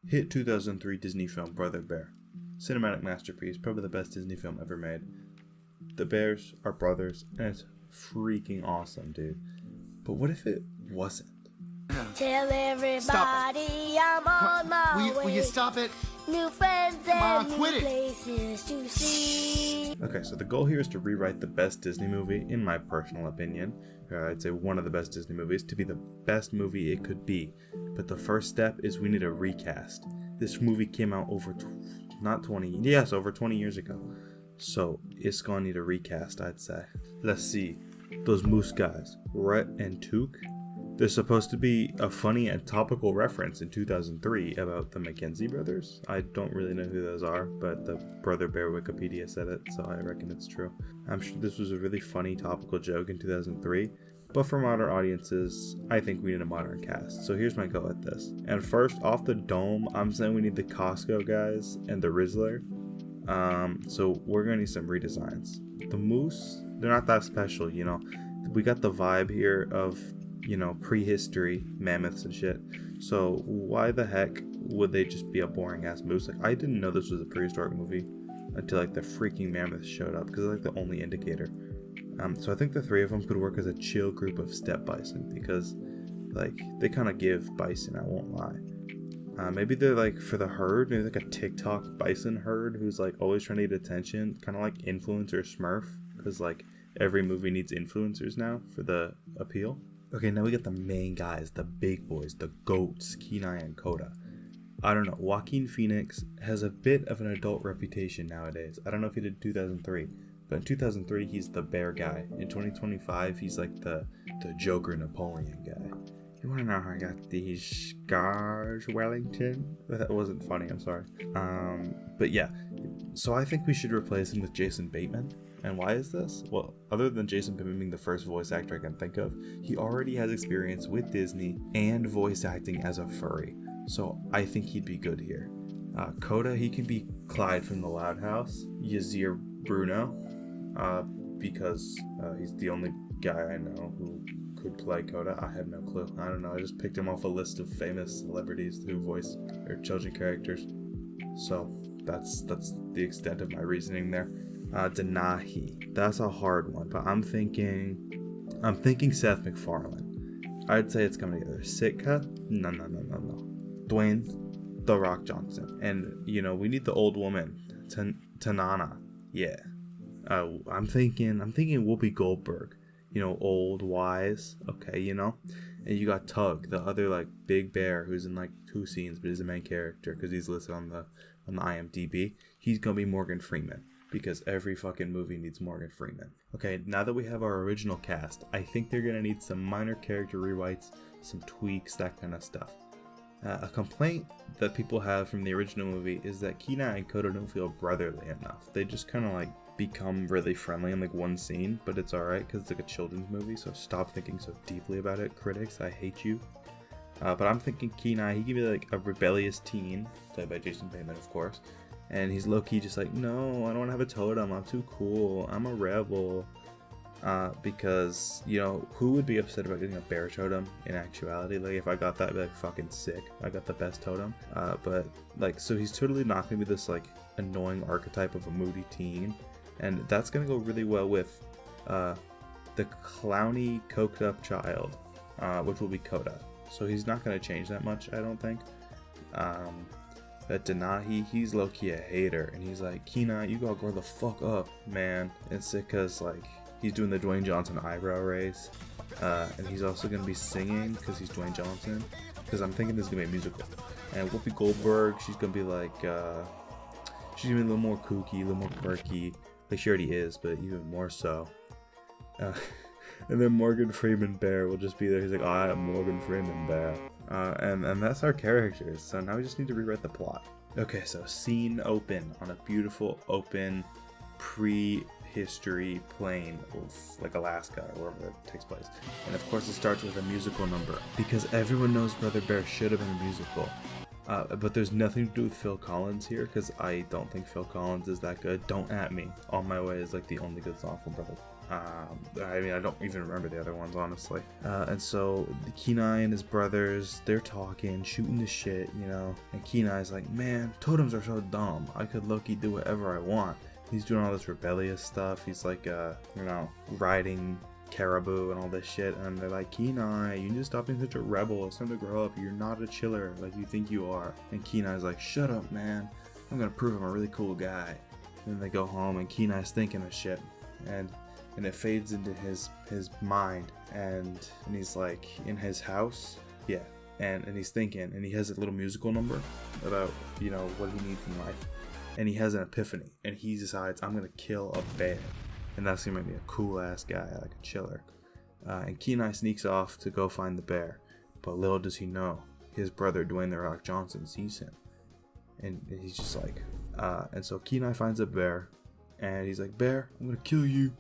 Hit 2003 Disney film Brother Bear. Cinematic masterpiece, probably the best Disney film ever made. The bears are brothers, and it's freaking awesome, dude. But what if it wasn't? Tell everybody I'm on my way. Will you stop it? New friends on, and quit new it. places to see. Okay, so the goal here is to rewrite the best Disney movie, in my personal opinion. I'd say one of the best Disney movies, to be the best movie it could be. But the first step is we need a recast. This movie came out over 20 years ago. So it's gonna need a recast, I'd say. Let's see. Those moose guys, Rhett and Took. There's supposed to be a funny and topical reference in 2003 about the Mackenzie brothers. I don't really know who those are, but the Brother Bear Wikipedia said it, so I reckon it's true. I'm sure this was a really funny topical joke in 2003, but for modern audiences, I think we need a modern cast. So here's my go at this. And first, off the dome, I'm saying we need the Costco guys and the Rizzler. So we're gonna need some redesigns. The moose, they're not that special, you know. We got the vibe here of, you know, prehistory mammoths and shit. So why the heck would they just be a boring ass moose? Like, I didn't know this was a prehistoric movie until like the freaking mammoths showed up, because it's like the only indicator. So I think the three of them could work as a chill group of step bison, because like they kind of give bison, I won't lie. Maybe they're like for the herd, maybe like a TikTok bison herd who's like always trying to get attention, kind of like influencer Smurf, because like every movie needs influencers now for the appeal. Okay, now we got the main guys, the big boys, the goats, Kenai and Coda. I don't know, Joaquin Phoenix has a bit of an adult reputation nowadays. I don't know if he did 2003, but in 2003 he's the bear guy. In 2025 he's like the Joker Napoleon guy. You wanna know how I got these scars, Wellington? That wasn't funny, I'm sorry. But yeah, so I think we should replace him with Jason Bateman. And why is this? Well, other than Jason Bateman being the first voice actor I can think of, he already has experience with Disney and voice acting as a furry. So I think he'd be good here. Coda, he can be Clyde from The Loud House. Yazir Bruno, because he's the only guy I know who could play Coda. I have no clue. I don't know. I just picked him off a list of famous celebrities who voice their children characters. So that's the extent of my reasoning there. Denahi. That's a hard one, but I'm thinking Seth MacFarlane. I'd say it's coming together. Sitka? No. Dwayne The Rock Johnson. And, you know, we need the old woman. Tanana. Yeah. I'm thinking Whoopi Goldberg. You know, old, wise. Okay, you know. And you got Tug, the other, like, big bear who's in, like, 2 scenes, but he's the main character because he's listed on the IMDb. He's gonna be Morgan Freeman, because every fucking movie needs Morgan Freeman. Okay, now that we have our original cast, I think they're gonna need some minor character rewrites, some tweaks, that kind of stuff. A complaint that people have from the original movie is that Kenai and Coda don't feel brotherly enough. They just kind of like become really friendly in like one scene, but it's alright because it's like a children's movie, so stop thinking so deeply about it, critics. I hate you. But I'm thinking Kenai, he could be like a rebellious teen, played by Jason Bateman, of course. And he's low-key just like, no, I don't want to have a totem. I'm too cool. I'm a rebel. Because, you know, who would be upset about getting a bear totem in actuality? Like, if I got that, I'd be like, fucking sick. I got the best totem. But, like, so he's totally not going to be this, like, annoying archetype of a moody teen. And that's going to go really well with the clowny, coked-up child, which will be Coda. So he's not going to change that much, I don't think. But Denahi, he's low-key a hater, and he's like, Kenai, you gotta grow the fuck up, man. And Sitka's like, he's doing the Dwayne Johnson eyebrow raise, and he's also gonna be singing because he's Dwayne Johnson, because I'm thinking this is gonna be a musical. And Whoopi Goldberg, she's gonna be like, she's gonna be a little more kooky, a little more quirky, like she already is, but even more so. And then Morgan Freeman Bear will just be there. He's like, I am Morgan Freeman Bear. And that's our characters. So now we just need to rewrite the plot. Okay, so scene open on a beautiful, open, prehistory plain of like Alaska or wherever it takes place. And of course it starts with a musical number, because everyone knows Brother Bear should have been a musical. But there's nothing to do with Phil Collins here, because I don't think Phil Collins is that good. Don't At Me. On My Way is like the only good song from Brother. I mean, I don't even remember the other ones, honestly. And so Kenai and his brothers, they're talking, shooting the shit, you know. And Kenai's like, man, totems are so dumb. I could low-key do whatever I want. He's doing all this rebellious stuff. He's like, you know, riding caribou and all this shit. And they're like, Kenai, you need to stop being such a rebel. It's time to grow up. You're not a chiller like you think you are. And Kenai's like, shut up, man. I'm gonna prove I'm a really cool guy. And then they go home, and Kenai's thinking of shit. And it fades into his mind, and he's like in his house, yeah, and he's thinking, and he has a little musical number about, you know, what he needs in life, and he has an epiphany, and he decides, I'm gonna kill a bear, and that's gonna make me a cool ass guy, like a chiller. And Kenai sneaks off to go find the bear, but little does he know, his brother Dwayne The Rock Johnson sees him, and he's just like, and so Kenai finds a bear, and he's like, bear, I'm gonna kill you.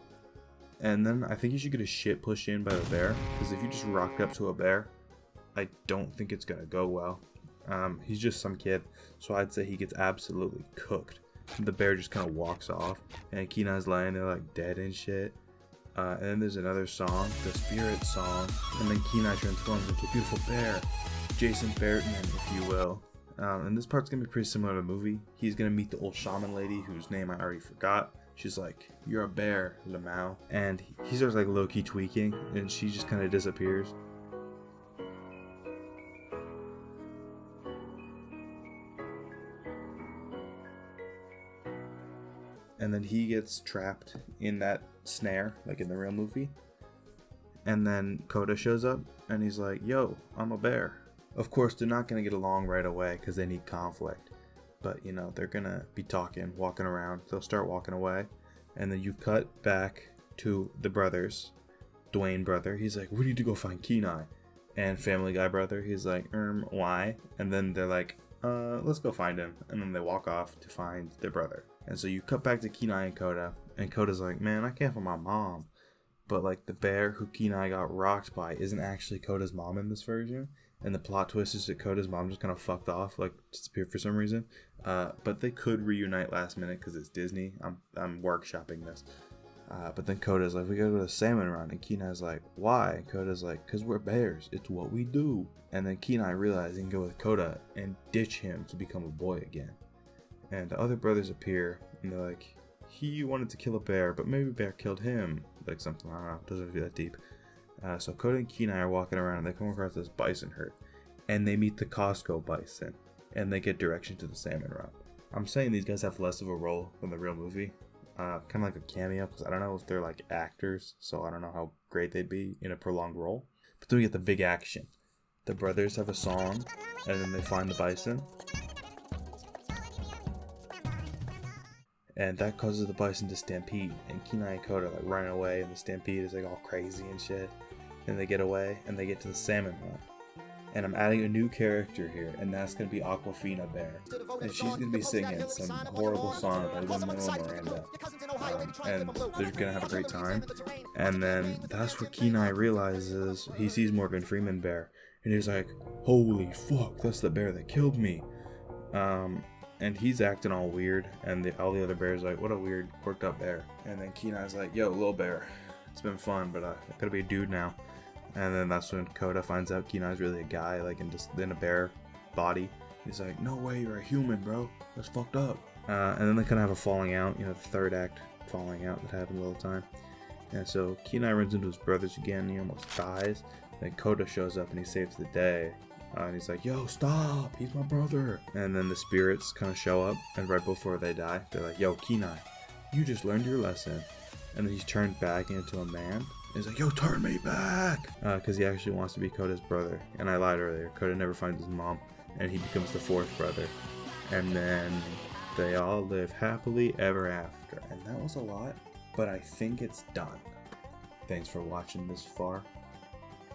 And then I think you should get his shit pushed in by the bear, because if you just rock up to a bear, I don't think it's gonna go well. He's just some kid, so I'd say he gets absolutely cooked. The bear just kind of walks off, and Kenai's lying there like dead and shit. And then there's another song, the Spirit song, and then Kenai transforms into a beautiful bear, Jason Bateman, if you will. And this part's gonna be pretty similar to the movie. He's gonna meet the old shaman lady, whose name I already forgot. She's like, you're a bear, Lyn-Manuel. And he starts like low-key tweaking, and she just kind of disappears. And then he gets trapped in that snare, like in the real movie. And then Coda shows up, and he's like, yo, I'm a bear. Of course, they're not going to get along right away, because they need conflict. But, you know, they're going to be talking, walking around. They'll start walking away. And then you cut back to the brothers. Dwayne brother, he's like, we need to go find Kenai. And Family Guy brother, he's like, why? And then they're like, let's go find him. And then they walk off to find their brother. And so you cut back to Kenai and Coda. And Coda's like, man, I can't find my mom. But, like, the bear who Kenai got rocked by isn't actually Coda's mom in this version. And the plot twist is that Coda's mom just kind of fucked off, like disappeared for some reason. But they could reunite last minute because it's Disney. I'm workshopping this. But then Coda's like, we gotta go to Salmon Run. And Kenai's like, why? And Coda's like, because we're bears. It's what we do. And then Kenai realizes he can go with Coda and ditch him to become a boy again. And the other brothers appear, and they're like, he wanted to kill a bear, but maybe a bear killed him. Like something, I don't know, doesn't feel that deep. So Coda and Kenai are walking around, and they come across this bison herd, and they meet the Costco bison, and they get direction to the salmon run. I'm saying these guys have less of a role than the real movie, kind of like a cameo, because I don't know if they're like actors, so I don't know how great they'd be in a prolonged role. But then we get the big action. The brothers have a song, and then they find the bison, and that causes the bison to stampede, and Kenai and Coda like running away, and the stampede is like all crazy and shit. And they get away, and they get to the salmon run. And I'm adding a new character here, and that's going to be Aquafina Bear. And she's going to be singing some horrible song by Lyn-Manuel Miranda. And they're going to have a great time. And then that's where Kenai realizes he sees Morgan Freeman Bear. And he's like, holy fuck, that's the bear that killed me. And he's acting all weird, and all the other bears are like, what a weird, quirked up bear. And then Kenai's like, yo, little bear, it's been fun, but I gotta be a dude now. And then that's when Coda finds out Kenai's really a guy, like in a bear body. He's like, no way, you're a human, bro. That's fucked up. And then they kind of have a falling out, you know, the third act falling out that happens all the time. And so Kenai runs into his brothers again, and he almost dies. Then Coda shows up and he saves the day. And he's like, yo, stop, he's my brother. And then the spirits kind of show up, and right before they die, they're like, yo, Kenai, you just learned your lesson. And then he's turned back into a man. He's like, yo, turn me back! Because he actually wants to be Coda's brother. And I lied earlier. Coda never finds his mom. And he becomes the fourth brother. And then they all live happily ever after. And that was a lot. But I think it's done. Thanks for watching this far.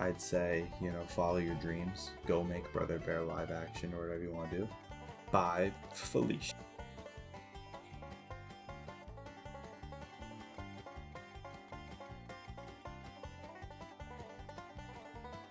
I'd say, you know, follow your dreams. Go make Brother Bear live action or whatever you want to do. Bye, Felicia.